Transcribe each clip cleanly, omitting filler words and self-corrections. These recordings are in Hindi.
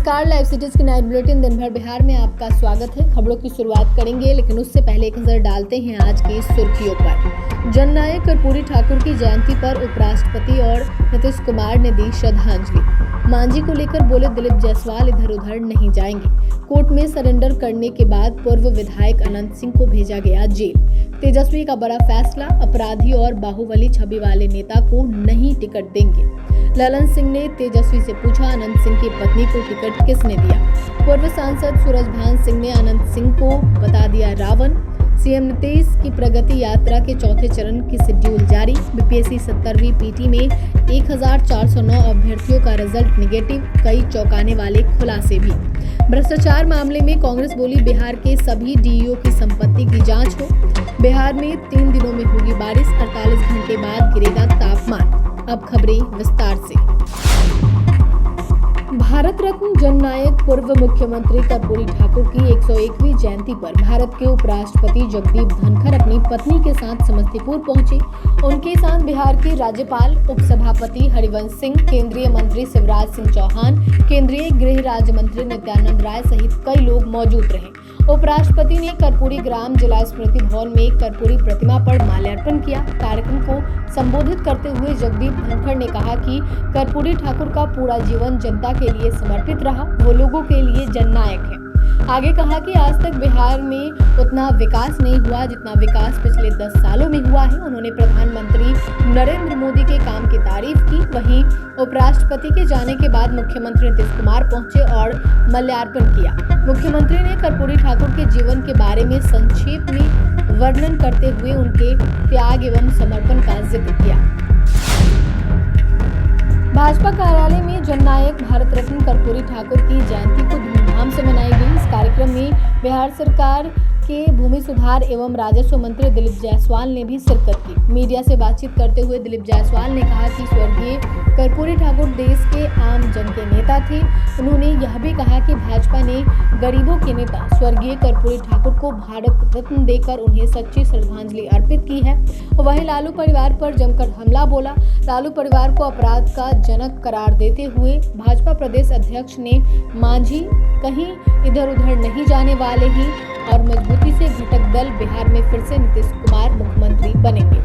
नमस्कार, लाइव सिटीज की नाइट बुलेटिन दिन भर बिहार में आपका स्वागत है। खबरों की शुरुआत करेंगे, लेकिन उससे पहले एक नजर डालते हैं आज की सुर्खियों पर। जननायक कर्पूरी ठाकुर की जयंती पर उपराष्ट्रपति और नीतीश कुमार ने दी श्रद्धांजलि। मांझी को लेकर बोले दिलीप जायसवाल इधर उधर नहीं जाएंगे। कोर्ट में सरेंडर करने के बाद पूर्व विधायक अनंत सिंह को भेजा गया जेल। तेजस्वी का बड़ा फैसला, अपराधी और बाहुबली छवि वाले नेता को नहीं टिकट देंगे। ललन सिंह ने तेजस्वी से पूछा, अनंत सिंह की पत्नी को टिकट किसने दिया। पूर्व सांसद सूरजभान सिंह ने अनंत सिंह को बता दिया रावण। सीएम नीतीश की प्रगति यात्रा के चौथे चरण की शेड्यूल जारी। बीपीएससी 70वीं पीटी में 1409 अभ्यर्थियों का रिजल्ट निगेटिव, कई चौंकाने वाले खुलासे भी। भ्रष्टाचार मामले में कांग्रेस बोली, बिहार के सभी डीईओ की संपत्ति की जांच हो। बिहार में 3 दिनों में होगी बारिश, 48 घंटे बाद गिरेगा तापमान। अब खबरें विस्तार से। भारत रत्न जननायक पूर्व मुख्यमंत्री कर्पूरी ठाकुर की 101वीं जयंती पर भारत के उपराष्ट्रपति जगदीप धनखड़ अपनी पत्नी के साथ समस्तीपुर पहुंचे। उनके साथ बिहार के राज्यपाल, उपसभापति हरिवंश सिंह, केंद्रीय मंत्री शिवराज सिंह चौहान, केंद्रीय गृह राज्य मंत्री नित्यानंद राय सहित कई लोग मौजूद रहे। उपराष्ट्रपति ने कर्पूरी ग्राम जिला स्मृति भवन में कर्पूरी प्रतिमा पर माल्यार्पण किया। कार्यक्रम को संबोधित करते हुए जगदीप धनखड़ ने कहा कि कर्पूरी ठाकुर का पूरा जीवन जनता के लिए समर्पित रहा, वो लोगों के लिए जननायक है। आगे कहा कि आज तक बिहार में उतना विकास नहीं हुआ जितना विकास पिछले 10 सालों में हुआ है। उन्होंने प्रधानमंत्री नरेंद्र मोदी के काम की तारीफ की। वहीं उपराष्ट्रपति के जाने के बाद मुख्यमंत्री नीतीश कुमार पहुंचे और माल्यार्पण किया। मुख्यमंत्री ने कर्पूरी ठाकुर के जीवन के बारे में संक्षेप में वर्णन करते हुए उनके त्याग एवं समर्पण का जिक्र किया। भाजपा कार्यालय में जननायक भारत रत्न कर्पूरी ठाकुर की जयंती को धूमधाम से मनाई गई। इस कार्यक्रम में बिहार सरकार के भूमि सुधार एवं राजस्व मंत्री दिलीप जायसवाल ने भी शिरकत की। मीडिया से बातचीत करते हुए दिलीप जायसवाल ने कहा कि स्वर्गीय कर्पूरी ठाकुर देश के आम जन के नेता थे। उन्होंने यह भी कहा कि भाजपा ने गरीबों के नेता स्वर्गीय कर्पूरी ठाकुर को भारत रत्न देकर उन्हें सच्ची श्रद्धांजलि अर्पित की है। वहीं लालू परिवार पर जमकर हमला बोला। लालू परिवार को अपराध का जनक करार देते हुए भाजपा प्रदेश अध्यक्ष ने मांझी कहीं इधर उधर नहीं जाने वाले ही और मजबूती से घटक दल बिहार में फिर से नीतीश कुमार मुख्यमंत्री बनेंगे।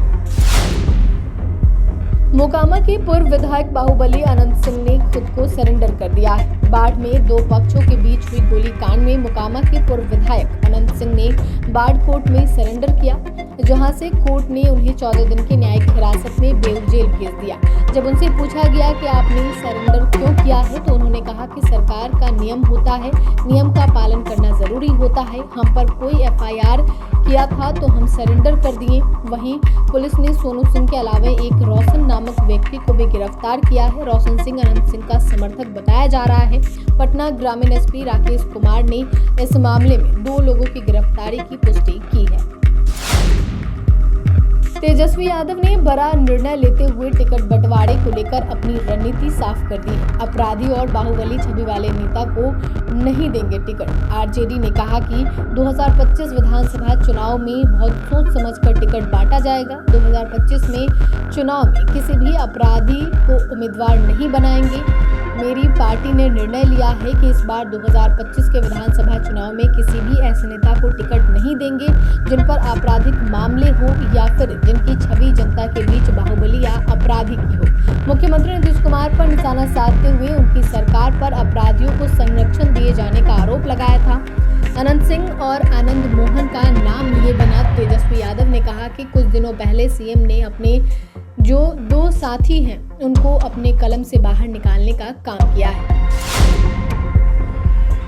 मोकामा के पूर्व विधायक बाहुबली अनंत सिंह ने खुद को सरेंडर कर दिया है। बाढ़ में 2 पक्षों के बीच हुई गोलीकांड में मोकामा के पूर्व विधायक अनंत सिंह ने बाढ़ कोर्ट में सरेंडर किया, जहां से कोर्ट ने उन्हें 14 दिन की न्यायिक हिरासत में बेऊर जेल भेज दिया। जब उनसे पूछा गया कि आपने सरेंडर क्यों किया है, तो उन्होंने कहा कि सरकार का नियम होता है, नियम का पालन करना जरूरी होता है। हम पर कोई एफआईआर किया था तो हम सरेंडर कर दिए। वहीं पुलिस ने सोनू सिंह के अलावा एक रोशन नामक व्यक्ति को भी गिरफ्तार किया है। रोशन सिंह अनंत सिंह का समर्थक बताया जा रहा है। पटना ग्रामीण एसपी राकेश कुमार ने इस मामले में 2 लोगों की गिरफ्तारी की पुष्टि की है। तेजस्वी यादव ने बड़ा निर्णय लेते हुए टिकट बंटवारे को लेकर अपनी रणनीति साफ कर दी है। अपराधी और बाहुबली छवि वाले नेता को नहीं देंगे टिकट। आरजेडी ने कहा कि 2025 विधानसभा चुनाव में बहुत सोच समझकर टिकट बांटा जाएगा। 2025 में चुनाव में किसी भी अपराधी को उम्मीदवार नहीं बनाएंगे। मेरी पार्टी ने निर्णय लिया है कि इस बार 2025 के विधानसभा चुनाव में किसी भी ऐसे नेता को टिकट नहीं देंगे जिन पर आपराधिक मामले हो या फिर जिनकी छवि जनता के बीच बाहुबली या अपराधी की हो। मुख्यमंत्री नीतीश कुमार पर निशाना साधते हुए उनकी सरकार पर अपराधियों को संरक्षण दिए जाने का आरोप लगाया था। अनंत सिंह और आनंद मोहन का नाम लिए बिना तेजस्वी यादव ने कहा कि कुछ दिनों पहले सीएम ने अपने जो 2 साथी हैं उनको अपने कलम से बाहर निकालने का काम किया है।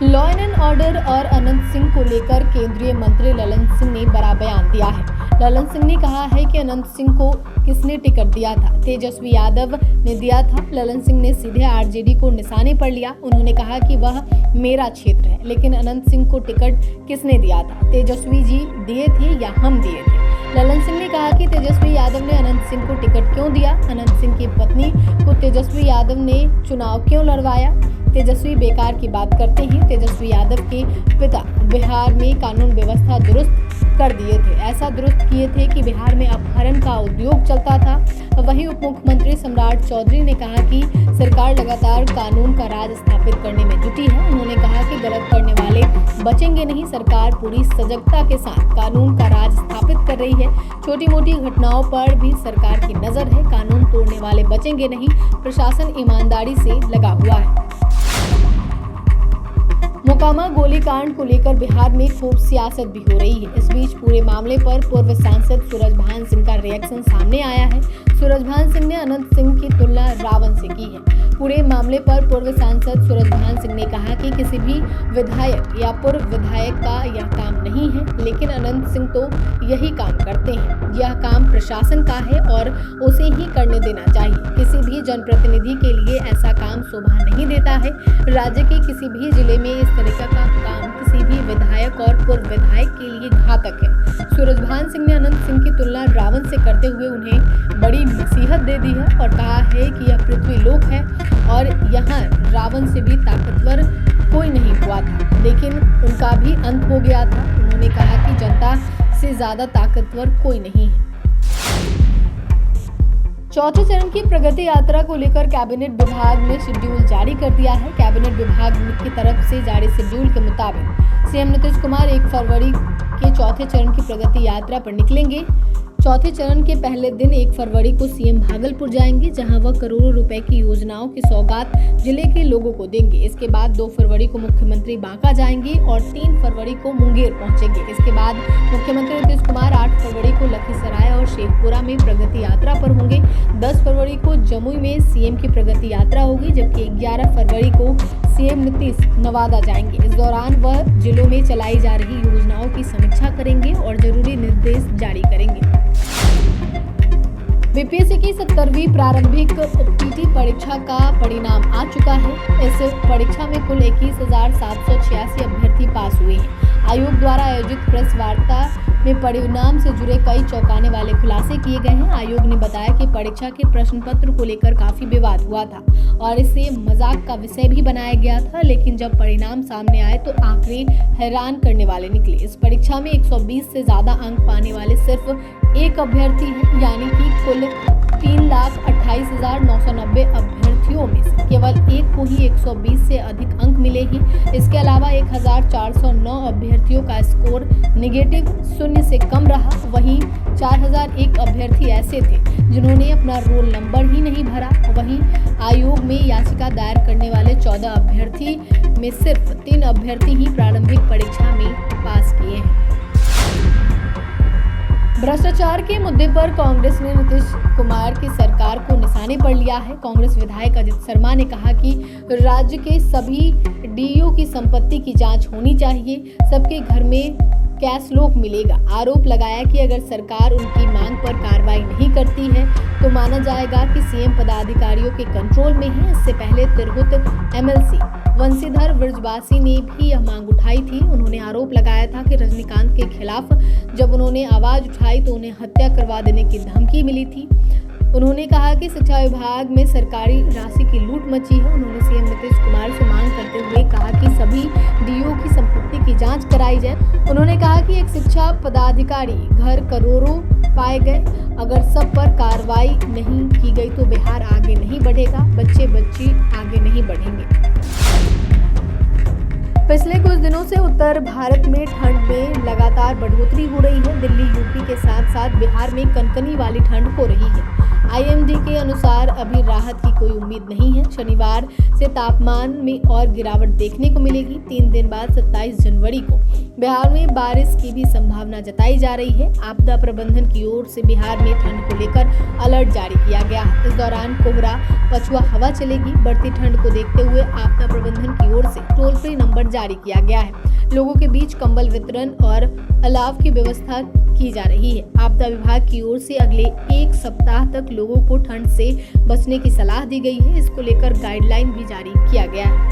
लॉ एंड ऑर्डर और अनंत सिंह को लेकर केंद्रीय मंत्री ललन सिंह ने बड़ा बयान दिया है। ललन सिंह ने कहा है कि अनंत सिंह को किसने टिकट दिया था, तेजस्वी यादव ने दिया था। ललन सिंह ने सीधे आरजेडी को निशाने पर लिया। उन्होंने कहा कि वह मेरा क्षेत्र है, लेकिन अनंत सिंह को टिकट किसने दिया था, तेजस्वी जी दिए थे या हम दिए थे। ललन सिंह ने कहा कि तेजस्वी यादव ने अनंत सिंह को टिकट क्यों दिया, अनंत सिंह की पत्नी को तेजस्वी यादव ने चुनाव क्यों लड़वाया। तेजस्वी बेकार की बात करते हैं। तेजस्वी यादव के पिता बिहार में कानून व्यवस्था दुरुस्त कर दिए थे। ऐसा दुरुस्त किए थे कि बिहार में अपहरण का उद्योग चलता था। वहीं उप मुख्यमंत्री सम्राट चौधरी ने कहा कि सरकार लगातार कानून का राज स्थापित करने में जुटी है। उन्होंने कहा कि गलत करने वाले बचेंगे नहीं। सरकार पूरी सजगता के साथ कानून का राज स्थापित कर रही है। छोटी मोटी घटनाओं पर भी सरकार की नजर है। कानून तोड़ने वाले बचेंगे नहीं। प्रशासन ईमानदारी से लगा हुआ है। मोकामा गोलीकांड को लेकर बिहार में खूब सियासत भी हो रही है। इस बीच पूरे मामले पर पूर्व सांसद सूरजभान सिंह का रिएक्शन सामने आया है। सूरजभान सिंह ने अनंत सिंह की तुलना रावण से की है। पूरे मामले पर पूर्व सांसद सूरजभान सिंह ने कहा कि किसी भी विधायक या पूर्व विधायक का यह काम नहीं है, लेकिन अनंत सिंह तो यही काम करते हैं। यह काम प्रशासन का है और उसे ही करने देना चाहिए। किसी भी जनप्रतिनिधि के लिए ऐसा काम शोभा नहीं देता है। राज्य के किसी भी जिले में इस तरीके का काम किसी भी विधायक और पूर्व विधायक के लिए घातक है। सूरजभान सिंह ने अनंत सिंह की तुलना रावण से करते हुए उन्हें बड़ी नसीहत दे दी है और कहा है कि यह पृथ्वी लोक है और यहाँ रावण से भी ताकतवर कोई नहीं हुआ था, लेकिन उनका भी अंत हो गया था। उन्होंने कहा कि जनता से ज्यादा ताकतवर कोई नहीं है। चौथे चरण की प्रगति यात्रा को लेकर कैबिनेट विभाग ने शेड्यूल जारी कर दिया है। कैबिनेट विभाग की तरफ से जारी शेड्यूल के मुताबिक सीएम नीतीश कुमार 1 फरवरी के चौथे चरण की प्रगति यात्रा पर निकलेंगे। चौथे चरण के पहले दिन 1 फरवरी को सीएम भागलपुर जाएंगे, जहां वह करोड़ों रुपए की योजनाओं की सौगात जिले के लोगों को देंगे। इसके बाद 2 फरवरी को मुख्यमंत्री बांका जाएंगे और 3 फरवरी को मुंगेर पहुंचेंगे। इसके बाद मुख्यमंत्री नीतीश कुमार 8 फरवरी को लखीसराय और शेखपुरा में प्रगति यात्रा पर होंगे। 10 फरवरी को जमुई में सीएम की प्रगति यात्रा होगी, जबकि 11 फरवरी को सीएम नीतीश नवादा जाएंगे। इस दौरान वह जिलों में चलाई जा रही योजनाओं की समीक्षा करेंगे और जरूरी निर्देश जारी करेंगे। बीपीएससी की 70वीं प्रारंभिक पीटी परीक्षा का परिणाम आ चुका है। इस परीक्षा में कुल 21,786 अभ्यर्थी पास हुए हैं। आयोग द्वारा आयोजित प्रेस वार्ता में परिणाम से जुड़े कई चौंकाने वाले खुलासे किए गए हैं। आयोग ने बताया कि परीक्षा के प्रश्न पत्र को लेकर काफी विवाद हुआ था और इसे मजाक का विषय भी बनाया गया था, लेकिन जब परिणाम सामने आए तो आंकड़े हैरान करने वाले निकले। इस परीक्षा में 120 से ज्यादा अंक पाने वाले सिर्फ एक अभ्यर्थी हैं, यानी कि कुल 3,28,990 अभ्यर्थियों में से केवल एक को ही 120 से अधिक अंक मिले हैं। इसके अलावा 1,409 अभ्यर्थियों का स्कोर नेगेटिव 0 से कम रहा। वहीं 4,001 अभ्यर्थी ऐसे थे जिन्होंने अपना रोल नंबर ही नहीं भरा। वहीं आयोग में याचिका दायर करने वाले 14 अभ्यर्थी में सिर्फ 3 अभ्यर्थी ही प्रारंभिक परीक्षा में पास किए हैं। भ्रष्टाचार के मुद्दे पर कांग्रेस ने नीतीश कुमार की सरकार को निशाने पर लिया है। कांग्रेस विधायक अजित शर्मा ने कहा कि राज्य के सभी डीईओ की संपत्ति की जांच होनी चाहिए, सबके घर में कैश लॉक मिलेगा। आरोप लगाया कि अगर सरकार उनकी मांग पर कार्रवाई नहीं करती है तो माना जाएगा कि सीएम पदाधिकारियों के कंट्रोल में है। इससे पहले तिरहुत एमएलसी वंशीधर बृजवासी ने भी यह मांग उठाई थी। उन्होंने आरोप लगाया था कि रजनीकांत के खिलाफ जब उन्होंने आवाज उठाई तो उन्हें हत्या करवा देने की धमकी मिली थी। उन्होंने कहा कि शिक्षा विभाग में सरकारी राशि की लूट मची है। उन्होंने सीएम नीतीश कुमार से मांग करते हुए कहा कि सभी डीओ की संपत्ति की जांच कराई जाए। उन्होंने कहा कि एक शिक्षा पदाधिकारी घर करोड़ों पाए गए, अगर सब पर कार्रवाई नहीं की गई तो बिहार आगे नहीं बढ़ेगा, बच्चे बच्ची आगे नहीं बढ़ेंगे। पिछले कुछ दिनों से उत्तर भारत में ठंड में लगातार बढ़ोतरी हो रही है। दिल्ली, यूपी के साथ साथ बिहार में कनकनी वाली ठंड हो रही है। आईएमडी के अनुसार अभी राहत की कोई उम्मीद नहीं है। शनिवार से तापमान में और गिरावट देखने को मिलेगी। 3 दिन बाद 27 जनवरी को बिहार में बारिश की भी संभावना जताई जा रही है। आपदा प्रबंधन की ओर से बिहार में ठंड को लेकर अलर्ट जारी किया गया है। इस दौरान कोहरा पछुआ हवा चलेगी। बढ़ती ठंड को देखते हुए आपदा प्रबंधन की ओर से टोल फ्री नंबर जारी किया गया है। लोगों के बीच कंबल वितरण और अलाव की व्यवस्था की जा रही है। आपदा विभाग की ओर से अगले 1 सप्ताह तक लोगों को ठंड से बचने की सलाह दी गई है। इसको लेकर गाइडलाइन भी जारी किया गया है।